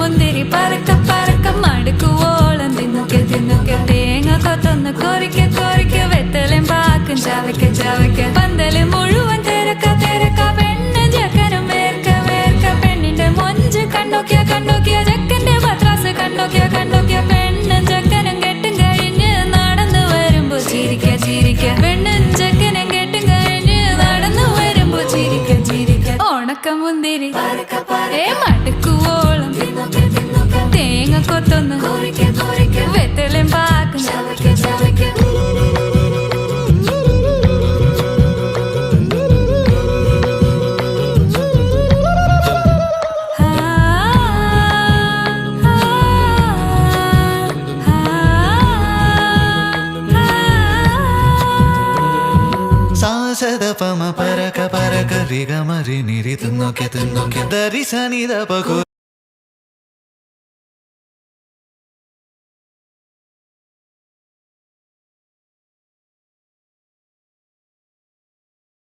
മുന്തിരി പറക്ക പറക്ക മടുക്കുവോളം തിന്നുക്കെ തിന്നുക്കെ തേങ്ങ കൊത്തൊന്ന് കൊറിക്ക കൊറിക്ക വെത്തലും പാക്കും ചവയ്ക്ക ചവയ്ക്ക പന്തല് മുഴുവൻ തിരക്ക തിരക്ക പെണ്ണ് ജക്കനും വേർക്ക വേർക്ക പെണ്ണിന്റെ മൊഞ്ച് കണ്ടോക്കിയ കണ്ടോക്കിയ ജക്കന്റെ പത്രാസ് കണ്ടോക്കിയ കണ്ടോക്കിയ പെണ്ണും ജക്കനും കെട്ടും കഴിഞ്ഞ് നടന്നു വരുമ്പോ ചിരിക്ക ചിരിക്ക പെണ്ണും ജക്കനും കെട്ടും കഴിഞ്ഞ് നടന്നു വരുമ്പോ ചിരിക്ക ചിരിക്ക ഉണക്ക മുന്തിരി മടുക്കുവോളം തേങ്ങ കൊത്തൊന്ന് വെത്തലും പാക്കും സാസദപമ പരക പരക രിഗമരി നിരി തിന്നൊക്കെ തിന്നൊക്കെ ദരി സനിദ പകു